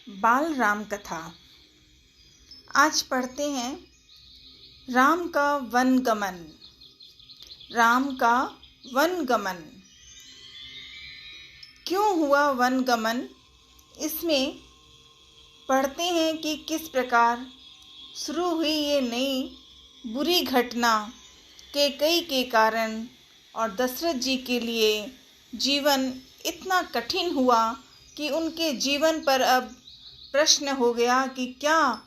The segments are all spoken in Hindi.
बाल राम कथा। आज पढ़ते हैं राम का वनगमन। राम का वनगमन। क्यों हुआ वनगमन? इसमें पढ़ते हैं कि किस प्रकार शुरू हुई ये नई बुरी घटना कैकेयी के कारण और दशरथ जी के लिए जीवन इतना कठिन हुआ कि उनके जीवन पर अब प्रश्न हो गया कि क्या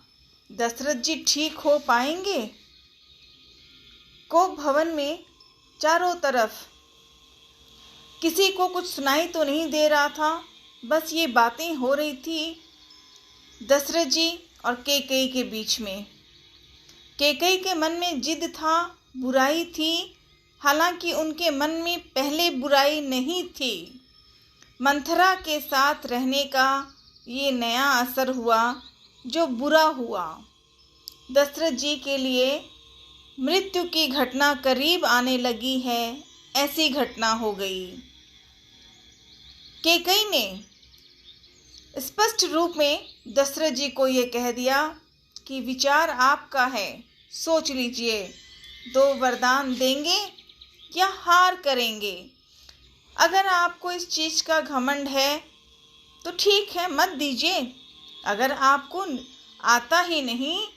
दशरथ जी ठीक हो पाएंगे। कोप भवन में चारों तरफ किसी को कुछ सुनाई तो नहीं दे रहा था, बस ये बातें हो रही थी दशरथ जी और कैकेयी के बीच में। कैकेयी के मन में जिद था, बुराई थी, हालांकि उनके मन में पहले बुराई नहीं थी। मंथरा के साथ रहने का ये नया असर हुआ जो बुरा हुआ। दशरथ जी के लिए मृत्यु की घटना करीब आने लगी है, ऐसी घटना हो गई। कैकेयी ने स्पष्ट रूप में दशरथ जी को ये कह दिया कि विचार आपका है, सोच लीजिए, 2 वरदान देंगे या हार करेंगे। अगर आपको इस चीज़ का घमंड है तो ठीक है, मत दीजिए। अगर आपको आता ही नहीं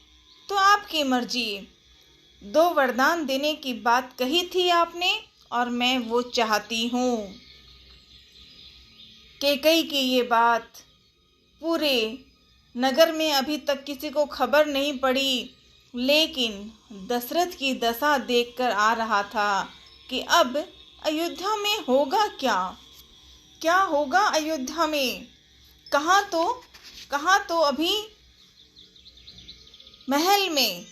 तो आपकी मर्जी। 2 वरदान देने की बात कही थी आपने और मैं वो चाहती हूँ। कैकेयी की ये बात पूरे नगर में अभी तक किसी को खबर नहीं पड़ी, लेकिन दशरथ की दशा देखकर आ रहा था कि अब अयोध्या में होगा क्या? क्या होगा अयोध्या में? कहाँ तो अभी महल में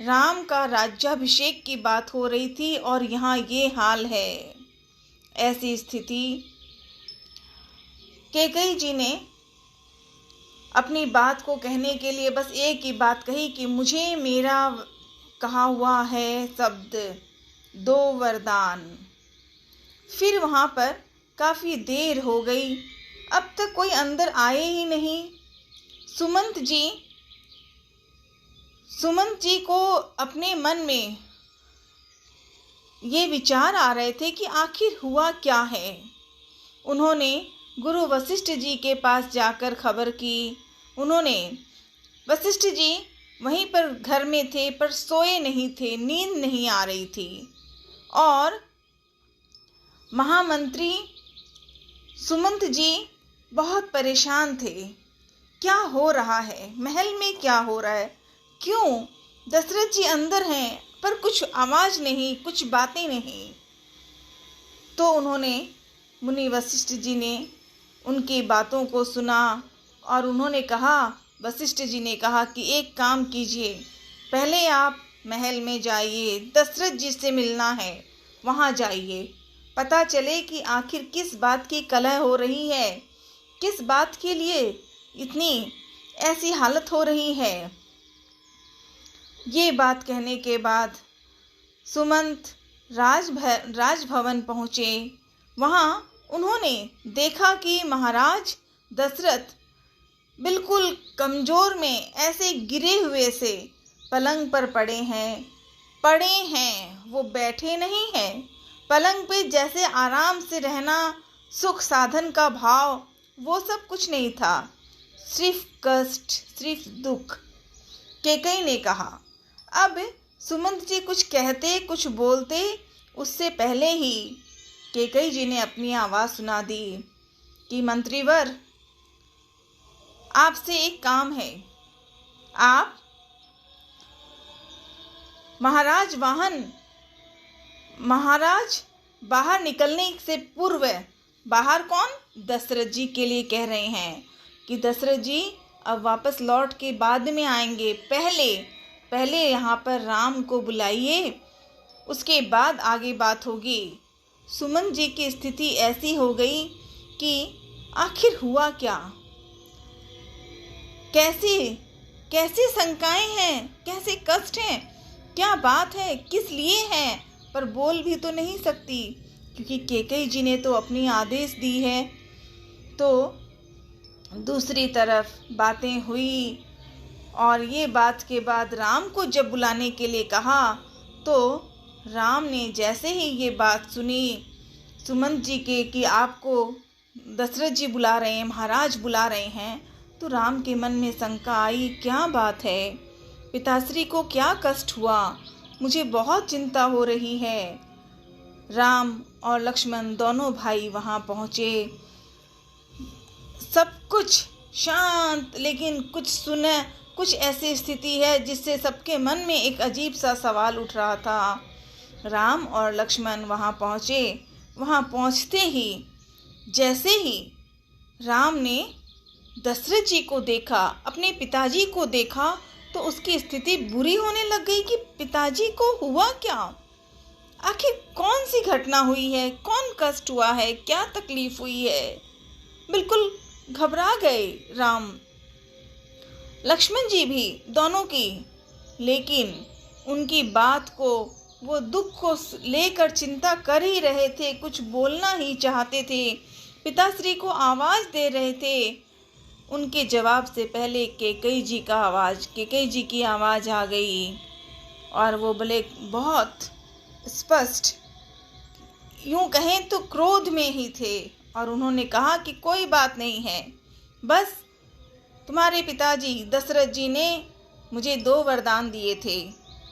राम का राज्याभिषेक की बात हो रही थी और यहाँ ये हाल है। ऐसी स्थिति कैकेयी जी ने अपनी बात को कहने के लिए बस एक ही बात कही कि मुझे मेरा कहा हुआ है शब्द 2 वरदान। फिर वहाँ पर काफ़ी देर हो गई, अब तक कोई अंदर आए ही नहीं। सुमंत जी को अपने मन में ये विचार आ रहे थे कि आखिर हुआ क्या है। उन्होंने गुरु वशिष्ठ जी के पास जाकर खबर की। वशिष्ठ जी वहीं पर घर में थे पर सोए नहीं थे, नींद नहीं आ रही थी। और महामंत्री सुमंत जी बहुत परेशान थे। क्या हो रहा है महल में? क्या हो रहा है? क्यों दशरथ जी अंदर हैं पर कुछ आवाज़ नहीं, कुछ बातें नहीं। तो उन्होंने मुनि वशिष्ठ जी ने उनकी बातों को सुना और उन्होंने कहा, वशिष्ठ जी ने कहा कि एक काम कीजिए, पहले आप महल में जाइए, दशरथ जी से मिलना है, वहाँ जाइए, पता चले कि आखिर किस बात की कलह हो रही है, किस बात के लिए इतनी ऐसी हालत हो रही है। ये बात कहने के बाद सुमंत राजभवन पहुँचे। वहाँ उन्होंने देखा कि महाराज दशरथ बिल्कुल कमज़ोर में ऐसे गिरे हुए से पलंग पर पड़े हैं। वो बैठे नहीं हैं। पलंग पे जैसे आराम से रहना, सुख साधन का भाव, वो सब कुछ नहीं था, सिर्फ कष्ट, सिर्फ दुख। कैकेयी ने कहा। अब सुमंत जी कुछ कहते, कुछ बोलते, उससे पहले ही कैकेयी जी ने अपनी आवाज़ सुना दी कि मंत्रीवर, आपसे एक काम है। आप महाराज बाहर निकलने से पूर्व, बाहर कौन? दशरथ जी के लिए कह रहे हैं कि दशरथ जी अब वापस लौट के बाद में आएंगे, पहले यहाँ पर राम को बुलाइए, उसके बाद आगे बात होगी। सुमंत जी की स्थिति ऐसी हो गई कि आखिर हुआ क्या? कैसी शंकाएं हैं, कैसे कष्ट हैं, क्या बात है, किस लिए है, पर बोल भी तो नहीं सकती क्योंकि कैकेयी जी ने तो अपनी आदेश दी है। तो दूसरी तरफ बातें हुई और ये बात के बाद राम को जब बुलाने के लिए कहा तो राम ने जैसे ही ये बात सुनी सुमंत जी के कि आपको दशरथ जी बुला रहे हैं, महाराज बुला रहे हैं, तो राम के मन में शंका आई, क्या बात है, पिताश्री को क्या कष्ट हुआ, मुझे बहुत चिंता हो रही है। राम और लक्ष्मण दोनों भाई वहाँ पहुँचे। सब कुछ शांत, लेकिन कुछ ऐसी स्थिति है जिससे सबके मन में एक अजीब सा सवाल उठ रहा था। राम और लक्ष्मण वहाँ पहुँचे। वहाँ पहुँचते ही जैसे ही राम ने दशरथ जी को देखा, अपने पिताजी को देखा, तो उसकी स्थिति बुरी होने लग गई कि पिताजी को हुआ क्या, आखिर कौन सी घटना हुई है, कौन कष्ट हुआ है, क्या तकलीफ हुई है। बिल्कुल घबरा गए राम, लक्ष्मण जी भी, दोनों की। लेकिन उनकी बात को, वो दुख को लेकर चिंता कर ही रहे थे, कुछ बोलना ही चाहते थे, पिताश्री को आवाज़ दे रहे थे। उनके जवाब से पहले कैकेयी जी की आवाज़ आ गई और वो बोले बहुत स्पष्ट, यूँ कहें तो क्रोध में ही थे, और उन्होंने कहा कि कोई बात नहीं है, बस तुम्हारे पिताजी दशरथ जी ने मुझे 2 वरदान दिए थे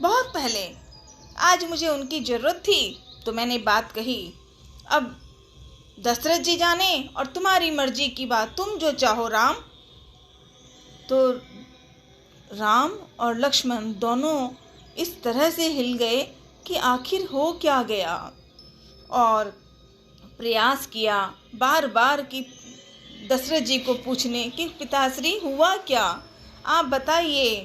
बहुत पहले, आज मुझे उनकी ज़रूरत थी तो मैंने बात कही। अब दशरथ जी जाने और तुम्हारी मर्जी की बात, तुम जो चाहो राम। तो राम और लक्ष्मण दोनों इस तरह से हिल गए कि आखिर हो क्या गया, और प्रयास किया बार बार कि दशरथ जी को पूछने कि पिताश्री हुआ क्या, आप बताइए।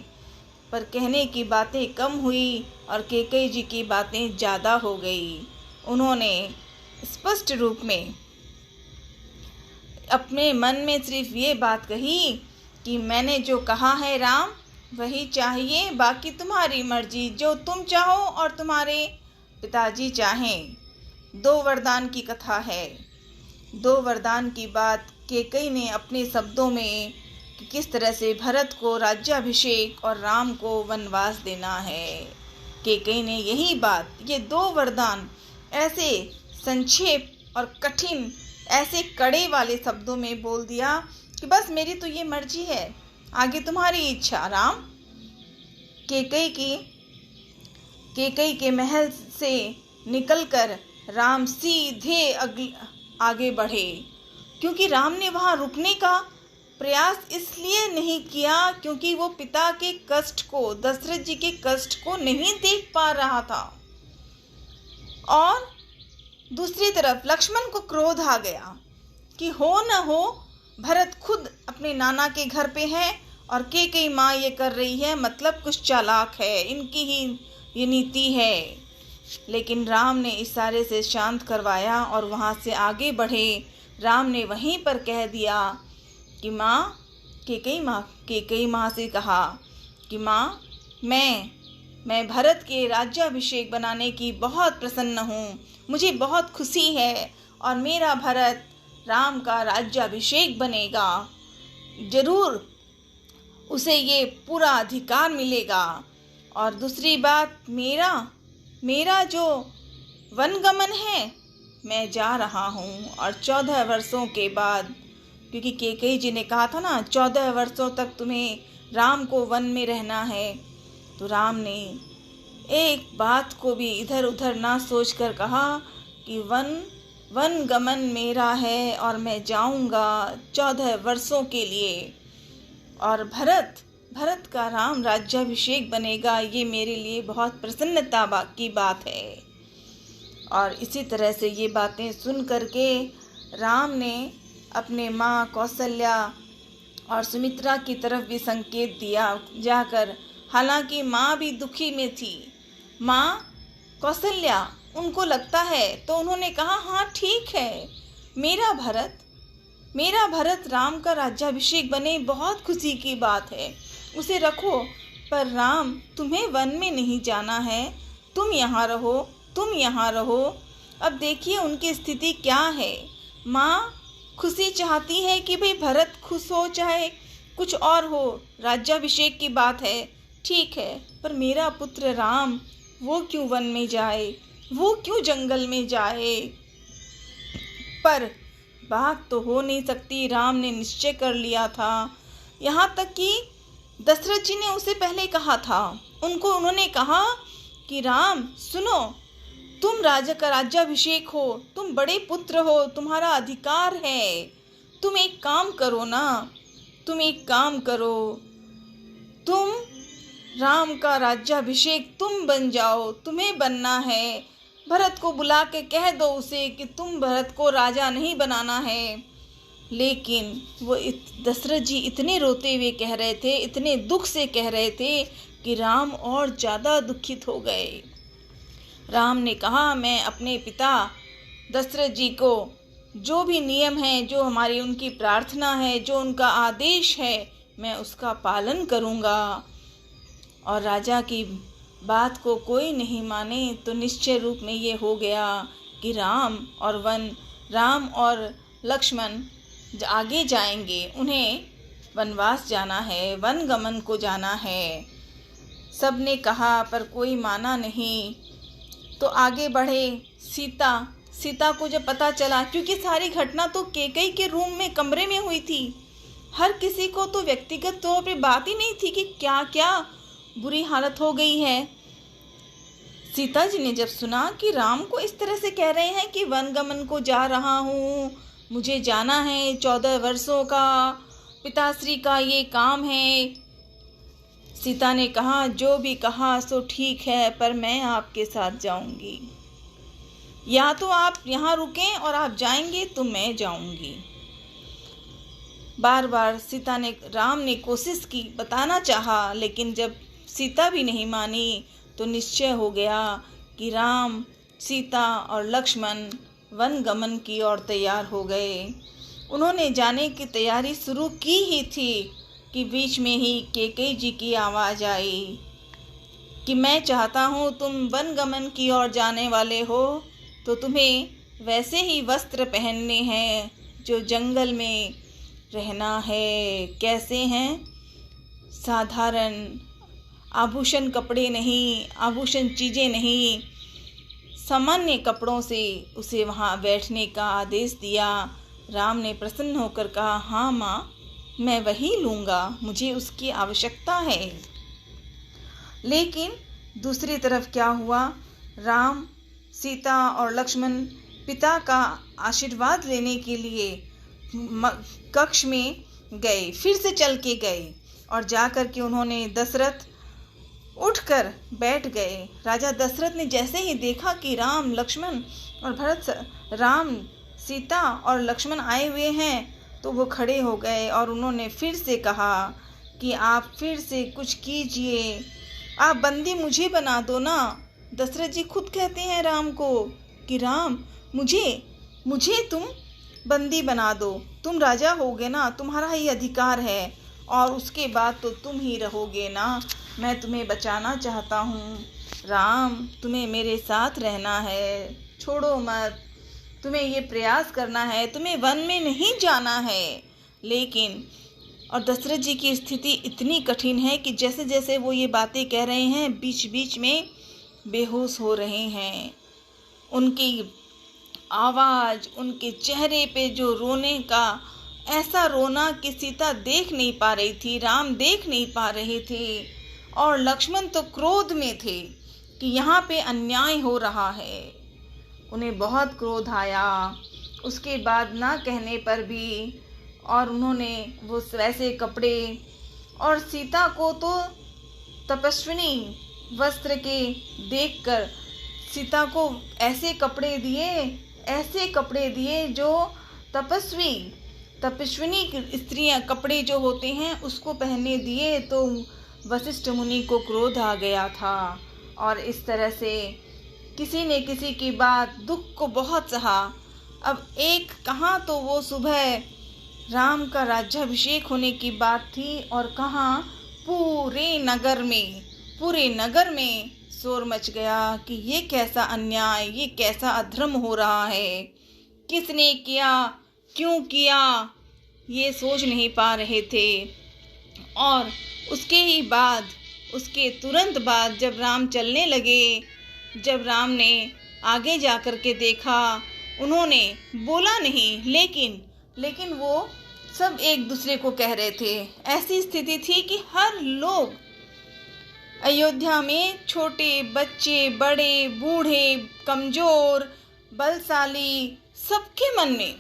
पर कहने की बातें कम हुई और कैकेयी जी की बातें ज़्यादा हो गई। उन्होंने स्पष्ट रूप में अपने मन में सिर्फ ये बात कही कि मैंने जो कहा है राम वही चाहिए, बाकी तुम्हारी मर्जी, जो तुम चाहो और तुम्हारे पिताजी चाहें। 2 वरदान की कथा है। 2 वरदान की बात कैकेयी ने अपने शब्दों में कि किस तरह से भरत को राज्याभिषेक और राम को वनवास देना है। कैकेयी ने यही बात, ये 2 वरदान ऐसे संक्षेप और कठिन, ऐसे कड़े वाले शब्दों में बोल दिया कि बस मेरी तो ये मर्जी है, आगे तुम्हारी इच्छा राम। कैकेयी के महल से निकलकर राम सीधे आगे बढ़े, क्योंकि राम ने वहाँ रुकने का प्रयास इसलिए नहीं किया क्योंकि वो पिता के कष्ट को, दशरथ जी के कष्ट को नहीं देख पा रहा था। और दूसरी तरफ लक्ष्मण को क्रोध आ गया कि हो न हो भरत खुद अपने नाना के घर पे है और कैकेयी माँ ये कर रही है, मतलब कुछ चालाक है, इनकी ही ये नीति है। लेकिन राम ने इशारे से शांत करवाया और वहाँ से आगे बढ़े। राम ने वहीं पर कह दिया कि माँ, कैकेयी माँ से कहा कि माँ, मैं भरत के राज्याभिषेक बनाने की बहुत प्रसन्न हूँ, मुझे बहुत खुशी है और मेरा भरत राम का राज्याभिषेक बनेगा, जरूर उसे ये पूरा अधिकार मिलेगा। और दूसरी बात, मेरा जो वनगमन है, मैं जा रहा हूँ और 14 वर्षों के बाद, क्योंकि कैकेयी जी ने कहा था ना 14 वर्षों तक तुम्हें राम को वन में रहना है, तो राम ने एक बात को भी इधर उधर ना सोचकर कहा कि वन गमन मेरा है और मैं जाऊंगा 14 वर्षों के लिए, और भरत का राम राज्याभिषेक बनेगा, ये मेरे लिए बहुत प्रसन्नता की बात है। और इसी तरह से ये बातें सुन करके राम ने अपने माँ कौशल्या और सुमित्रा की तरफ भी संकेत दिया जाकर। हालांकि माँ भी दुखी में थी, माँ कौशल्या, उनको लगता है तो उन्होंने कहा हाँ ठीक है, मेरा भरत राम का राज्याभिषेक बने, बहुत खुशी की बात है, उसे रखो। पर राम, तुम्हें वन में नहीं जाना है, तुम यहाँ रहो। अब देखिए उनकी स्थिति क्या है। माँ खुशी चाहती है कि भाई भरत खुश हो, चाहे कुछ और हो, राज्याभिषेक की बात है, ठीक है, पर मेरा पुत्र राम वो क्यों वन में जाए, वो क्यों जंगल में जाए। पर बात तो हो नहीं सकती, राम ने निश्चय कर लिया था। यहाँ तक कि दशरथ जी ने उसे पहले कहा था, उन्होंने कहा कि राम सुनो, तुम राजा का राज्याभिषेक हो, तुम बड़े पुत्र हो, तुम्हारा अधिकार है, तुम एक काम करो ना, तुम एक काम करो, तुम राम का राज्याभिषेक तुम बन जाओ, तुम्हें बनना है। भरत को बुला के कह दो उसे कि तुम भरत को राजा नहीं बनाना है। लेकिन वो दशरथ जी इतने रोते हुए कह रहे थे, इतने दुख से कह रहे थे कि राम और ज़्यादा दुखित हो गए। राम ने कहा, मैं अपने पिता दशरथ जी को जो भी नियम है, जो हमारी उनकी प्रार्थना है, जो उनका आदेश है, मैं उसका पालन करूँगा। और राजा की बात को कोई नहीं माने तो निश्चय रूप में ये हो गया कि राम और लक्ष्मण आगे जाएंगे, उन्हें वनवास जाना है, वन गमन को जाना है। सब ने कहा पर कोई माना नहीं, तो आगे बढ़े। सीता को जब पता चला, क्योंकि सारी घटना तो कैकेयी के रूम में, कमरे में हुई थी, हर किसी को तो व्यक्तिगत तौर पे बात ही नहीं थी कि क्या क्या बुरी हालत हो गई है। सीता जी ने जब सुना कि राम को इस तरह से कह रहे हैं कि वनगमन को जा रहा हूँ, मुझे जाना है, 14 वर्षों का पिताश्री का ये काम है, सीता ने कहा, जो भी कहा सो ठीक है, पर मैं आपके साथ जाऊंगी, या तो आप यहाँ रुकें और आप जाएंगे तो मैं जाऊंगी। बार बार राम ने कोशिश की, बताना चाहा, लेकिन जब सीता भी नहीं मानी तो निश्चय हो गया कि राम, सीता और लक्ष्मण वन गमन की ओर तैयार हो गए। उन्होंने जाने की तैयारी शुरू की ही थी कि बीच में ही कैकेयी जी की आवाज़ आई कि मैं चाहता हूँ तुम वन गमन की ओर जाने वाले हो तो तुम्हें वैसे ही वस्त्र पहनने हैं जो जंगल में रहना है। कैसे हैं? साधारण आभूषण कपड़े नहीं, आभूषण चीज़ें नहीं, सामान्य कपड़ों से उसे वहाँ बैठने का आदेश दिया। राम ने प्रसन्न होकर कहा, हाँ माँ, मैं वही लूँगा, मुझे उसकी आवश्यकता है। लेकिन दूसरी तरफ क्या हुआ? राम, सीता और लक्ष्मण पिता का आशीर्वाद लेने के लिए कक्ष में गए, फिर से चल के गए और जाकर के उन्होंने दशरथ उठकर बैठ गए। राजा दशरथ ने जैसे ही देखा कि राम, सीता और लक्ष्मण आए हुए हैं तो वो खड़े हो गए और उन्होंने फिर से कहा कि आप फिर से कुछ कीजिए, आप बंदी मुझे बना दो ना। दशरथ जी खुद कहते हैं राम को कि राम, मुझे तुम बंदी बना दो, तुम राजा होगे ना, तुम्हारा ही अधिकार है और उसके बाद तो तुम ही रहोगे ना, मैं तुम्हें बचाना चाहता हूँ। राम, तुम्हें मेरे साथ रहना है, छोड़ो मत, तुम्हें ये प्रयास करना है, तुम्हें वन में नहीं जाना है। लेकिन और दशरथ जी की स्थिति इतनी कठिन है कि जैसे जैसे वो ये बातें कह रहे हैं, बीच बीच में बेहोश हो रहे हैं। उनकी आवाज़, उनके चेहरे पे जो रोने का ऐसा रोना कि सीता देख नहीं पा रही थी, राम देख नहीं पा रहे थे और लक्ष्मण तो क्रोध में थे कि यहाँ पे अन्याय हो रहा है। उन्हें बहुत क्रोध आया उसके बाद ना कहने पर भी, और उन्होंने वो वैसे कपड़े, और सीता को तो तपस्विनी वस्त्र के देखकर सीता को ऐसे कपड़े दिए जो तपस्विनी स्त्रियां कपड़े जो होते हैं उसको पहनने दिए। तो वशिष्ठ मुनि को क्रोध आ गया था और इस तरह से किसी ने किसी की बात, दुख को बहुत सहा। अब एक कहाँ तो वो सुबह राम का राज्याभिषेक होने की बात थी और कहाँ पूरे नगर में शोर मच गया कि ये कैसा अन्याय, ये कैसा अधर्म हो रहा है, किसने किया, क्यों किया ये सोच नहीं पा रहे थे। और उसके ही बाद, उसके तुरंत बाद जब राम चलने लगे, जब राम ने आगे जा कर के देखा, उन्होंने बोला नहीं, लेकिन वो सब एक दूसरे को कह रहे थे। ऐसी स्थिति थी कि हर लोग अयोध्या में, छोटे बच्चे, बड़े, बूढ़े, कमज़ोर, बलशाली, सबके मन में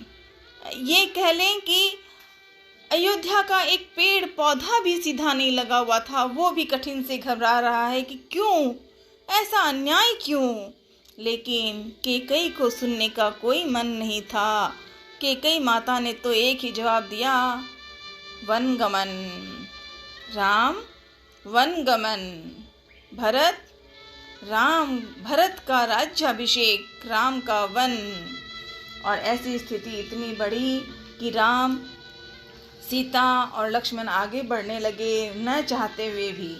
ये कह लें कि अयोध्या का एक पेड़ पौधा भी सीधा नहीं लगा हुआ था। वो भी कठिन से घबरा रहा है कि क्यों, ऐसा अन्याय क्यों। लेकिन कैकेयी को सुनने का कोई मन नहीं था। कैकेयी माता ने तो एक ही जवाब दिया, वनगमन। राम वनगमन, भरत का राज्याभिषेक, राम का वन। और ऐसी स्थिति इतनी बड़ी कि राम, सीता और लक्ष्मण आगे बढ़ने लगे, न चाहते हुए भी।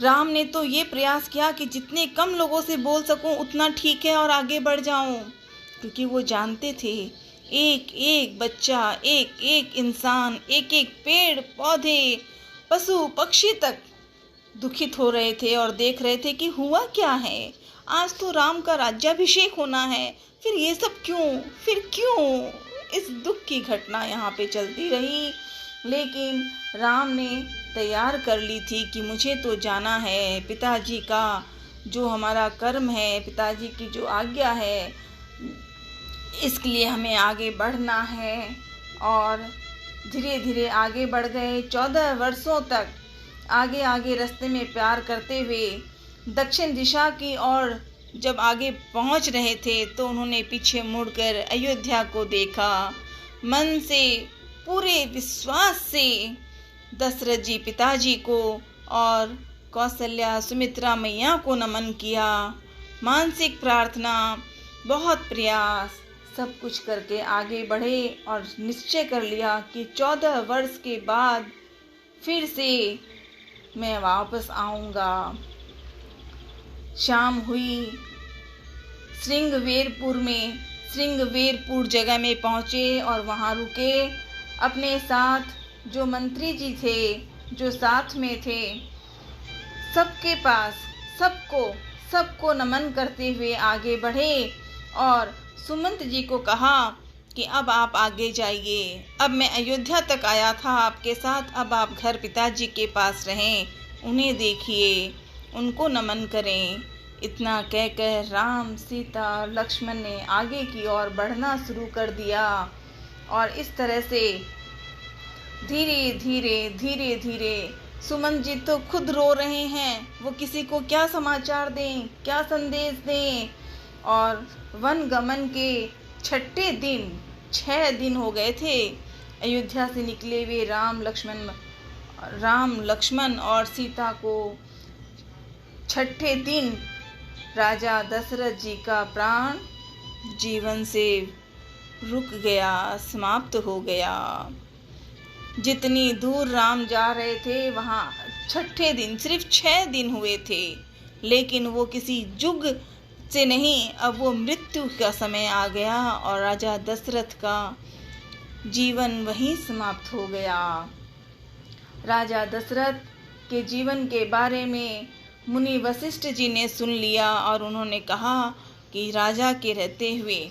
राम ने तो ये प्रयास किया कि जितने कम लोगों से बोल सकूं उतना ठीक है और आगे बढ़ जाऊं, क्योंकि वो जानते थे एक एक बच्चा, एक एक इंसान, एक एक पेड़ पौधे, पशु पक्षी तक दुखित हो रहे थे और देख रहे थे कि हुआ क्या है। आज तो राम का राज्याभिषेक होना है, फिर ये सब क्यों, फिर क्यों। इस दुख की घटना यहाँ पे चलती रही। लेकिन राम ने तैयार कर ली थी कि मुझे तो जाना है, पिताजी का जो हमारा कर्म है, पिताजी की जो आज्ञा है, इसके लिए हमें आगे बढ़ना है। और धीरे धीरे आगे बढ़ गए। 14 वर्षों तक आगे आगे रास्ते में प्यार करते हुए दक्षिण दिशा की ओर जब आगे पहुंच रहे थे तो उन्होंने पीछे मुड़कर अयोध्या को देखा। मन से, पूरे विश्वास से दशरथ जी पिताजी को और कौशल्या सुमित्रा मैया को नमन किया। मानसिक प्रार्थना, बहुत प्रयास, सब कुछ करके आगे बढ़े और निश्चय कर लिया कि 14 वर्ष के बाद फिर से मैं वापस आऊँगा। शाम हुई, श्रृंगवेरपुर जगह में पहुँचे और वहाँ रुके। अपने साथ जो मंत्री जी थे, जो साथ में थे, सबके पास सबको नमन करते हुए आगे बढ़े और सुमंत जी को कहा कि अब आप आगे जाइए। अब मैं अयोध्या तक आया था आपके साथ, अब आप घर पिताजी के पास रहें, उन्हें देखिए, उनको नमन करें। इतना कहकर राम, सीता और लक्ष्मण ने आगे की ओर बढ़ना शुरू कर दिया। और इस तरह से धीरे धीरे सुमंत जी तो खुद रो रहे हैं, वो किसी को क्या समाचार दें, क्या संदेश दें। और वन गमन के 6 दिन, 6 दिन हो गए थे अयोध्या से निकले हुए राम लक्ष्मण और सीता को। 6ठे दिन राजा दशरथ जी का प्राण जीवन से रुक गया, समाप्त हो गया। जितनी दूर राम जा रहे थे वहाँ 6ठे दिन, सिर्फ 6 दिन हुए थे, लेकिन वो किसी युग से नहीं, अब वो मृत्यु का समय आ गया और राजा दशरथ का जीवन वहीं समाप्त हो गया। राजा दशरथ के जीवन के बारे में मुनि वशिष्ठ जी ने सुन लिया और उन्होंने कहा कि राजा के रहते हुए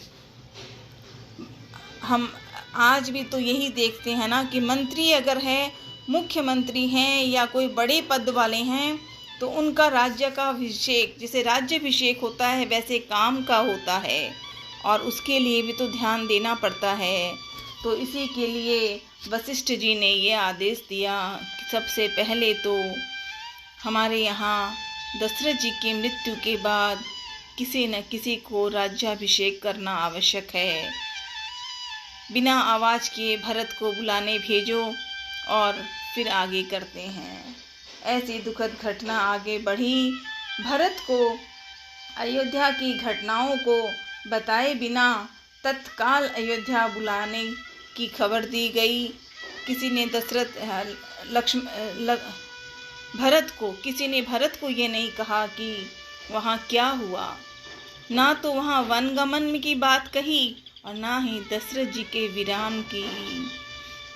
हम आज भी तो यही देखते हैं ना कि मंत्री अगर है, मुख्यमंत्री हैं या कोई बड़े पद वाले हैं तो उनका राज्य का अभिषेक, जैसे राज्याभिषेक होता है वैसे काम का होता है और उसके लिए भी तो ध्यान देना पड़ता है। तो इसी के लिए वशिष्ठ जी ने ये आदेश दिया कि सबसे पहले तो हमारे यहाँ दशरथ जी की मृत्यु के बाद किसी न किसी को राज्याभिषेक करना आवश्यक है। बिना आवाज़ किए भरत को बुलाने भेजो और फिर आगे करते हैं। ऐसी दुखद घटना आगे बढ़ी। भरत को अयोध्या की घटनाओं को बताए बिना तत्काल अयोध्या बुलाने की खबर दी गई। किसी ने भरत को ये नहीं कहा कि वहाँ क्या हुआ, ना तो वहाँ वनगमन की बात कही और ना ही दशरथ जी के वीरान की।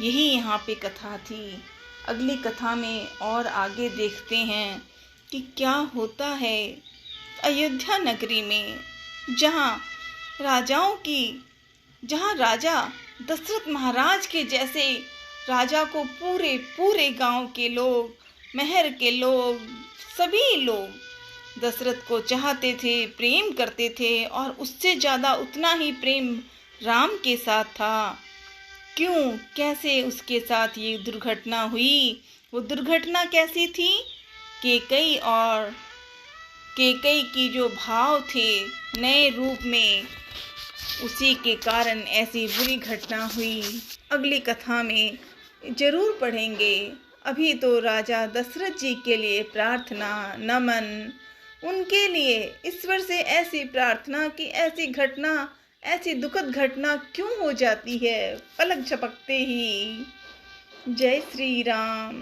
यही यहाँ पे कथा थी। अगली कथा में और आगे देखते हैं कि क्या होता है अयोध्या नगरी में, जहाँ राजा दशरथ महाराज के जैसे राजा को पूरे गांव के लोग, महर के लोग, सभी लोग दशरथ को चाहते थे, प्रेम करते थे, और उससे ज़्यादा उतना ही प्रेम राम के साथ था। क्यों, कैसे उसके साथ ये दुर्घटना हुई? वो दुर्घटना कैसी थी? केकई की जो भाव थे नए रूप में, उसी के कारण ऐसी बुरी घटना हुई। अगली कथा में जरूर पढ़ेंगे। अभी तो राजा दशरथ जी के लिए प्रार्थना, नमन, उनके लिए ईश्वर से ऐसी प्रार्थना कि ऐसी घटना, ऐसी दुखद घटना क्यों हो जाती है पलक झपकते ही। जय श्री राम।